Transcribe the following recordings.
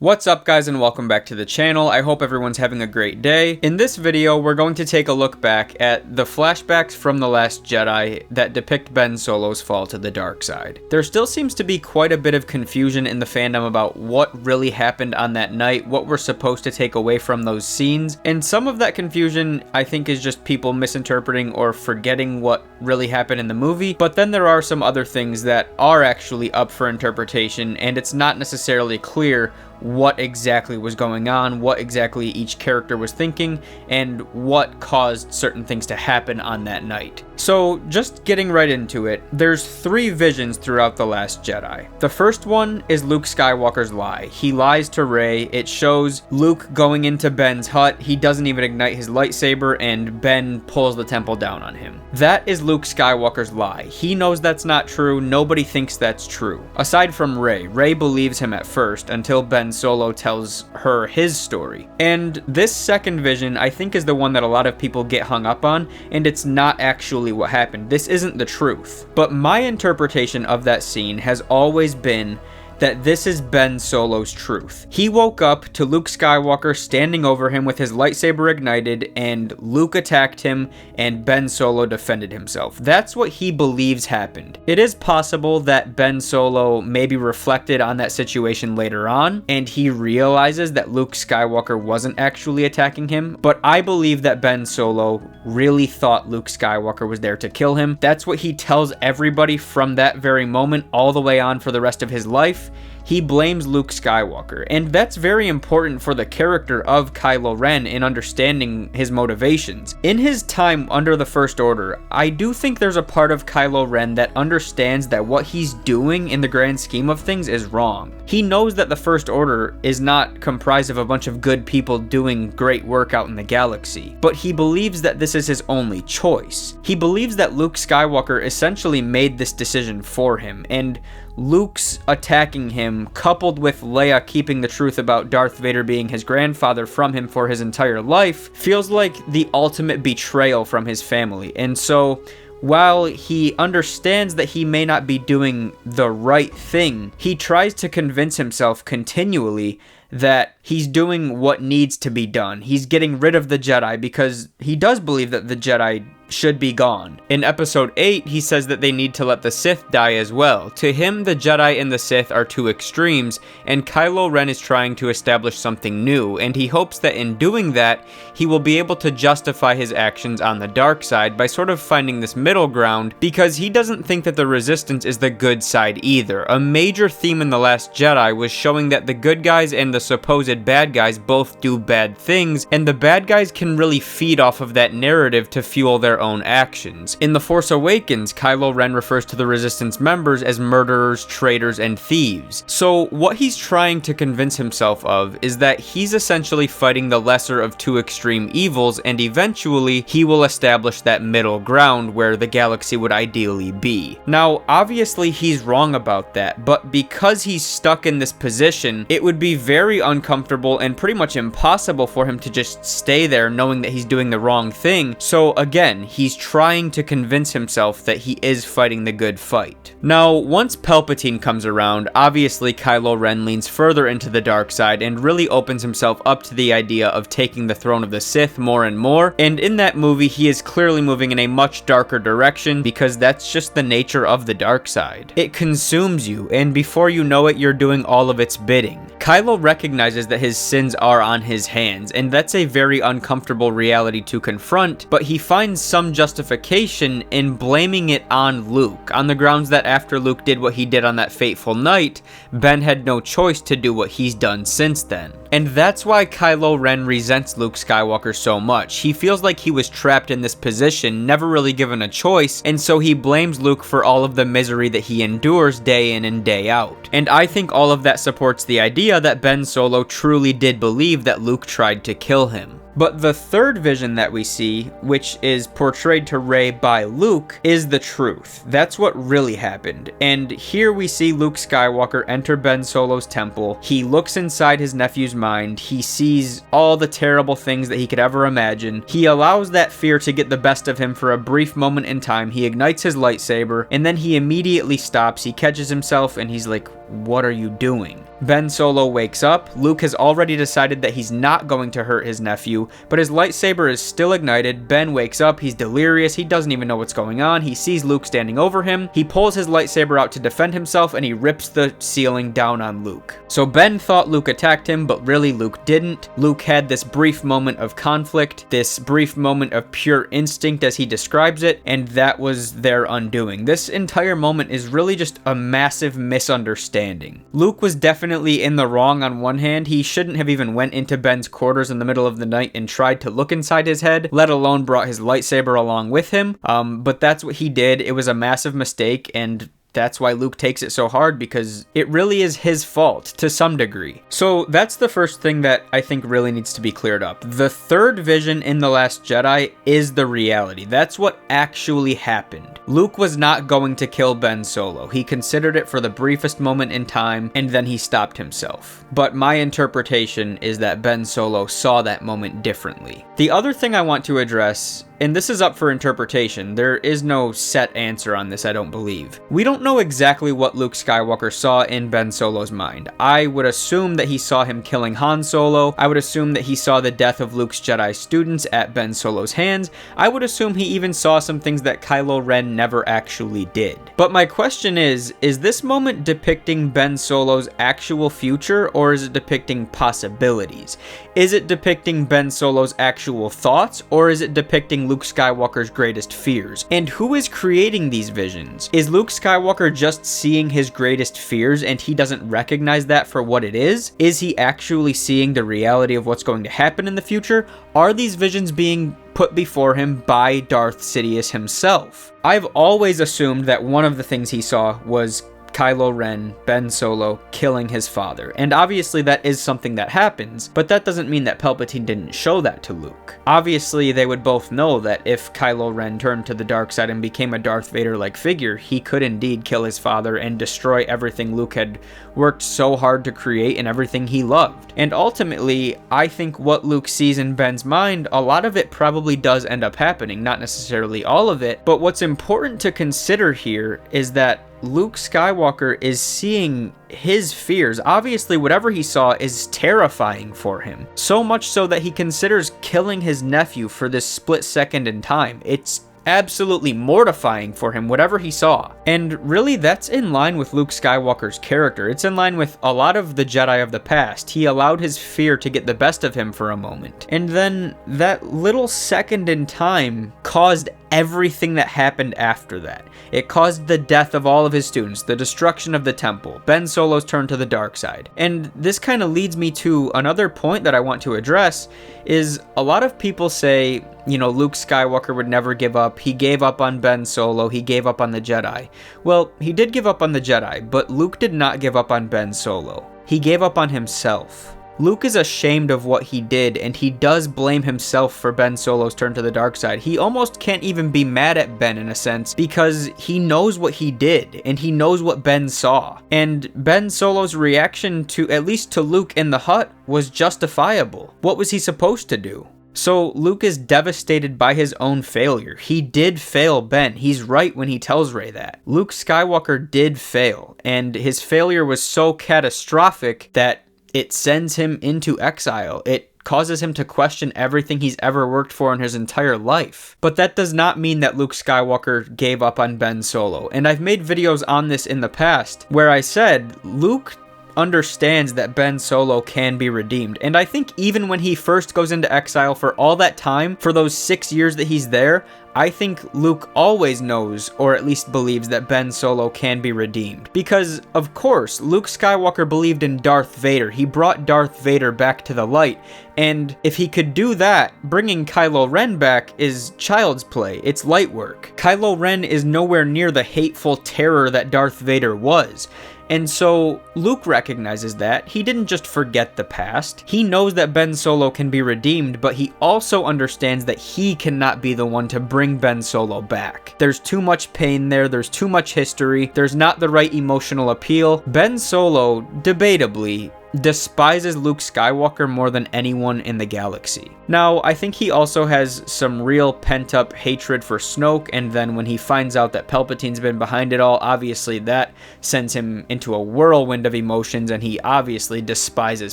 What's up guys and welcome back to the channel. I hope everyone's having a great day. In this video, we're going to take a look back at the flashbacks from The Last Jedi that depict Ben Solo's fall to the dark side. There still seems to be quite a bit of confusion in the fandom about what really happened on that night, what we're supposed to take away from those scenes, and some of that confusion I think is just people misinterpreting or forgetting what really happened in the movie, but then there are some other things that are actually up for interpretation and it's not necessarily clear what exactly was going on, what exactly each character was thinking, and what caused certain things to happen on that night. So just getting right into it, there's three visions throughout The Last Jedi. The first one is Luke Skywalker's lie. He lies to Rey. It shows Luke going into Ben's hut. He doesn't even ignite his lightsaber and Ben pulls the temple down on him. That is Luke Skywalker's lie. He knows that's not true. Nobody thinks that's true. Aside from Rey. Rey believes him at first until Ben Solo tells her his story. And this second vision I think is the one that a lot of people get hung up on, and it's not actually what happened. This isn't the truth. But my interpretation of that scene has always been that this is Ben Solo's truth. He woke up to Luke Skywalker standing over him with his lightsaber ignited, and Luke attacked him and Ben Solo defended himself. That's what he believes happened. It is possible that Ben Solo maybe reflected on that situation later on and he realizes that Luke Skywalker wasn't actually attacking him, but I believe that Ben Solo really thought Luke Skywalker was there to kill him. That's what he tells everybody from that very moment all the way on for the rest of his life. He blames Luke Skywalker, and that's very important for the character of Kylo Ren in understanding his motivations. In his time under the First Order, I do think there's a part of Kylo Ren that understands that what he's doing in the grand scheme of things is wrong. He knows that the First Order is not comprised of a bunch of good people doing great work out in the galaxy, but he believes that this is his only choice. He believes that Luke Skywalker essentially made this decision for him, and Luke's attacking him, coupled with Leia keeping the truth about Darth Vader being his grandfather from him for his entire life, feels like the ultimate betrayal from his family. And so, while he understands that he may not be doing the right thing, he tries to convince himself continually that he's doing what needs to be done. He's getting rid of the Jedi because he does believe that the Jedi should be gone. In episode 8, he says that they need to let the Sith die as well. To him, the Jedi and the Sith are two extremes, and Kylo Ren is trying to establish something new, and he hopes that in doing that, he will be able to justify his actions on the dark side by sort of finding this middle ground, because he doesn't think that the Resistance is the good side either. A major theme in The Last Jedi was showing that the good guys and the supposed bad guys both do bad things, and the bad guys can really feed off of that narrative to fuel their own actions. In The Force Awakens, Kylo Ren refers to the Resistance members as murderers, traitors, and thieves. So what he's trying to convince himself of is that he's essentially fighting the lesser of two extreme evils, and eventually he will establish that middle ground where the galaxy would ideally be. Now, obviously he's wrong about that, but because he's stuck in this position, it would be very uncomfortable and pretty much impossible for him to just stay there knowing that he's doing the wrong thing. So again, he's trying to convince himself that he is fighting the good fight. Now, once Palpatine comes around, obviously Kylo Ren leans further into the dark side and really opens himself up to the idea of taking the throne of the Sith more and more, and in that movie he is clearly moving in a much darker direction because that's just the nature of the dark side. It consumes you, and before you know it, you're doing all of its bidding. Kylo recognizes that his sins are on his hands, and that's a very uncomfortable reality to confront, but he finds some justification in blaming it on Luke, on the grounds that after Luke did what he did on that fateful night, Ben had no choice to do what he's done since then. And that's why Kylo Ren resents Luke Skywalker so much. He feels like he was trapped in this position, never really given a choice, and so he blames Luke for all of the misery that he endures day in and day out. And I think all of that supports the idea that Ben Solo truly did believe that Luke tried to kill him. But the third vision that we see, which is portrayed to Rey by Luke, is the truth. That's what really happened. And here we see Luke Skywalker enter Ben Solo's temple. He looks inside his nephew's mind. He sees all the terrible things that he could ever imagine. He allows that fear to get the best of him for a brief moment in time. He ignites his lightsaber, and then he immediately stops. He catches himself, and he's like, what are you doing? Ben Solo wakes up. Luke has already decided that he's not going to hurt his nephew, but his lightsaber is still ignited. Ben wakes up, he's delirious, he doesn't even know what's going on. He sees Luke standing over him. He pulls his lightsaber out to defend himself, and he rips the ceiling down on Luke. So Ben thought Luke attacked him, but really Luke didn't. Luke had this brief moment of conflict, this brief moment of pure instinct as he describes it, and that was their undoing. This entire moment is really just a massive misunderstanding. Luke was definitely in the wrong on one hand. He shouldn't have even went into Ben's quarters in the middle of the night and tried to look inside his head, let alone brought his lightsaber along with him. But that's what he did. It was a massive mistake, and that's why Luke takes it so hard, because it really is his fault to some degree. So that's the first thing that I think really needs to be cleared up. The third vision in The Last Jedi is the reality. That's what actually happened. Luke was not going to kill Ben Solo. He considered it for the briefest moment in time, and then he stopped himself. But my interpretation is that Ben Solo saw that moment differently. The other thing I want to address, and this is up for interpretation, there is no set answer on this, I don't believe. We don't know exactly what Luke Skywalker saw in Ben Solo's mind. I would assume that he saw him killing Han Solo. I would assume that he saw the death of Luke's Jedi students at Ben Solo's hands. I would assume he even saw some things that Kylo Ren never actually did. But my question is this moment depicting Ben Solo's actual future, or is it depicting possibilities? Is it depicting Ben Solo's actual thoughts, or is it depicting Luke Skywalker's greatest fears? And who is creating these visions? Is Luke Skywalker just seeing his greatest fears and he doesn't recognize that for what it is? Is he actually seeing the reality of what's going to happen in the future? Are these visions being put before him by Darth Sidious himself? I've always assumed that one of the things he saw was Kylo Ren, Ben Solo, killing his father. And obviously that is something that happens, but that doesn't mean that Palpatine didn't show that to Luke. Obviously they would both know that if Kylo Ren turned to the dark side and became a Darth Vader-like figure, he could indeed kill his father and destroy everything Luke had worked so hard to create and everything he loved. And ultimately, I think what Luke sees in Ben's mind, a lot of it probably does end up happening, not necessarily all of it, but what's important to consider here is that Luke Skywalker is seeing his fears. Obviously, whatever he saw is terrifying for him. So much so that he considers killing his nephew for this split second in time. It's absolutely mortifying for him, whatever he saw. And really, that's in line with Luke Skywalker's character. It's in line with a lot of the Jedi of the past. He allowed his fear to get the best of him for a moment. And then that little second in time caused everything that happened after that. It caused the death of all of his students, the destruction of the temple, Ben Solo's turn to the dark side. And this kind of leads me to another point that I want to address, is a lot of people say, you know, Luke Skywalker would never give up. He gave up on Ben Solo. He gave up on the Jedi. Well, he did give up on the Jedi, but Luke did not give up on Ben Solo. He gave up on himself. Luke is ashamed of what he did, and he does blame himself for Ben Solo's turn to the dark side. He almost can't even be mad at Ben in a sense, because he knows what he did, and he knows what Ben saw. And Ben Solo's reaction to, at least to Luke in the hut, was justifiable. What was he supposed to do? So Luke is devastated by his own failure. He did fail Ben. He's right when he tells Rey that. Luke Skywalker did fail, and his failure was so catastrophic that it sends him into exile. It causes him to question everything he's ever worked for in his entire life. But that does not mean that Luke Skywalker gave up on Ben Solo. And I've made videos on this in the past where I said Luke understands that Ben Solo can be redeemed. And I think even when he first goes into exile, for all that time, for those 6 years that he's there, I think Luke always knows, or at least believes, that Ben Solo can be redeemed. Because, of course, Luke Skywalker believed in Darth Vader. He brought Darth Vader back to the light. And if he could do that, bringing Kylo Ren back is child's play. It's light work. Kylo Ren is nowhere near the hateful terror that Darth Vader was. And so Luke recognizes that. He didn't just forget the past. He knows that Ben Solo can be redeemed, but he also understands that he cannot be the one to bring bring Ben Solo back. There's too much pain there, there's too much history, there's not the right emotional appeal. Ben Solo, debatably, despises Luke Skywalker more than anyone in the galaxy. Now, I think he also has some real pent-up hatred for Snoke, and then when he finds out that Palpatine's been behind it all, obviously that sends him into a whirlwind of emotions, and he obviously despises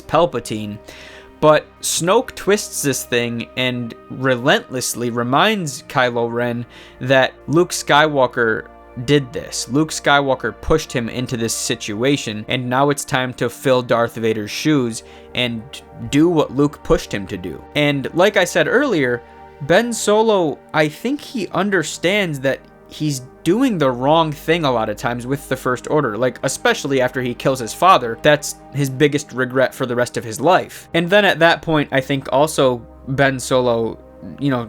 Palpatine. But Snoke twists this thing and relentlessly reminds Kylo Ren that Luke Skywalker did this. Luke Skywalker pushed him into this situation, and now it's time to fill Darth Vader's shoes and do what Luke pushed him to do. And like I said earlier, Ben Solo, I think he understands that he's doing the wrong thing a lot of times with the First Order, like especially after he kills his father. That's his biggest regret for the rest of his life. And then at that point, I think also Ben Solo,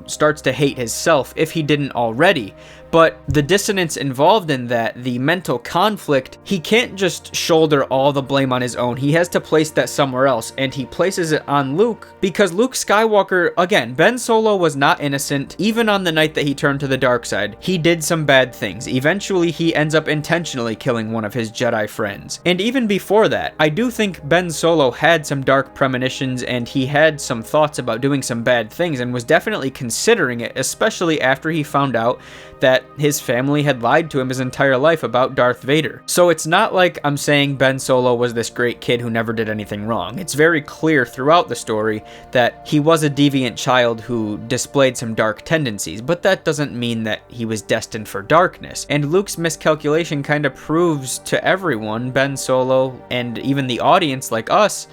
starts to hate himself if he didn't already. But the dissonance involved in that, the mental conflict, he can't just shoulder all the blame on his own. He has to place that somewhere else, and he places it on Luke because Luke Skywalker, again, Ben Solo was not innocent. Even on the night that he turned to the dark side, he did some bad things. Eventually, he ends up intentionally killing one of his Jedi friends. And even before that, I do think Ben Solo had some dark premonitions, and he had some thoughts about doing some bad things and was definitely considering it, especially after he found out that his family had lied to him his entire life about Darth Vader. So it's not like I'm saying Ben Solo was this great kid who never did anything wrong. It's very clear throughout the story that he was a deviant child who displayed some dark tendencies, but that doesn't mean that he was destined for darkness. And Luke's miscalculation kind of proves to everyone, Ben Solo and even the audience like us,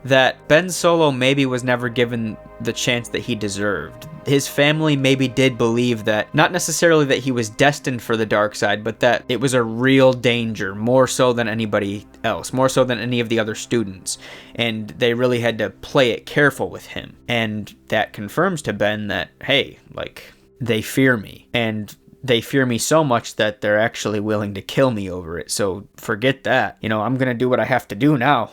that Ben Solo maybe was never given the chance that he deserved. His family maybe did believe that, not necessarily that he was destined for the dark side, but that it was a real danger, more so than anybody else, more so than any of the other students. And they really had to play it careful with him. And that confirms to Ben that, hey, they fear me. And they fear me so much that they're actually willing to kill me over it. So forget that. I'm going to do what I have to do now.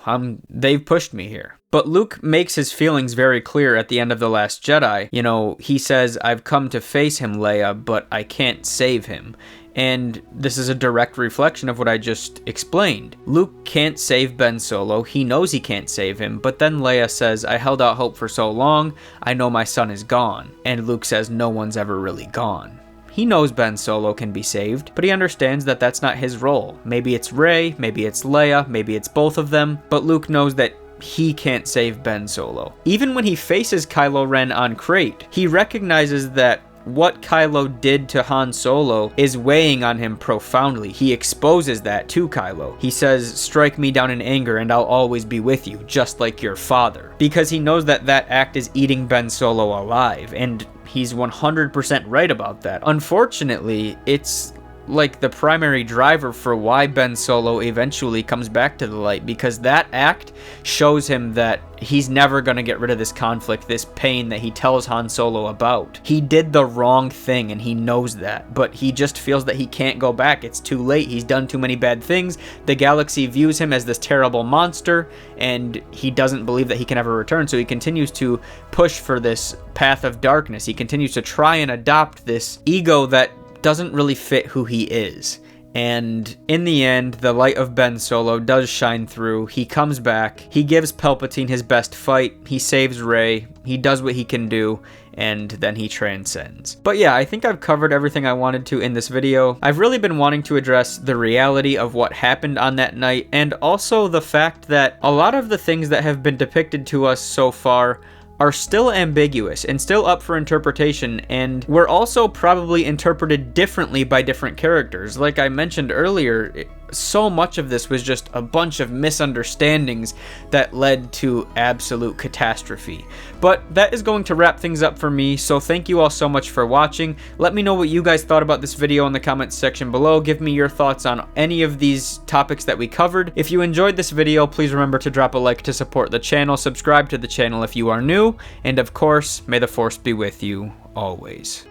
They've pushed me here. But Luke makes his feelings very clear at the end of The Last Jedi. He says, I've come to face him, Leia, but I can't save him. And this is a direct reflection of what I just explained. Luke can't save Ben Solo. He knows he can't save him. But then Leia says, I held out hope for so long. I know my son is gone. And Luke says, no one's ever really gone. He knows Ben Solo can be saved, but he understands that that's not his role. Maybe it's Rey, maybe it's Leia, maybe it's both of them, but Luke knows that he can't save Ben Solo. Even when he faces Kylo Ren on Crate, he recognizes that what Kylo did to Han Solo is weighing on him profoundly. He exposes that to Kylo. He says, strike me down in anger and I'll always be with you, just like your father. Because he knows that that act is eating Ben Solo alive, and he's 100% right about that. Unfortunately, it's like the primary driver for why Ben Solo eventually comes back to the light, because that act shows him that he's never going to get rid of this conflict, this pain that he tells Han Solo about. He did the wrong thing and he knows that, but he just feels that he can't go back. It's too late. He's done too many bad things. The galaxy views him as this terrible monster, and he doesn't believe that he can ever return, so he continues to push for this path of darkness. He continues to try and adopt this ego that doesn't really fit who he is. And in the end, the light of Ben Solo does shine through. He comes back, he gives Palpatine his best fight, he saves Rey, he does what he can do, and then he transcends. But yeah, I think I've covered everything I wanted to in this video. I've really been wanting to address the reality of what happened on that night, and also the fact that a lot of the things that have been depicted to us so far are still ambiguous and still up for interpretation, and were also probably interpreted differently by different characters. Like I mentioned earlier, so much of this was just a bunch of misunderstandings that led to absolute catastrophe. But that is going to wrap things up for me, so thank you all so much for watching. Let me know what you guys thought about this video in the comments section below. Give me your thoughts on any of these topics that we covered. If you enjoyed this video, please remember to drop a like to support the channel, subscribe to the channel if you are new, and of course, may the Force be with you always.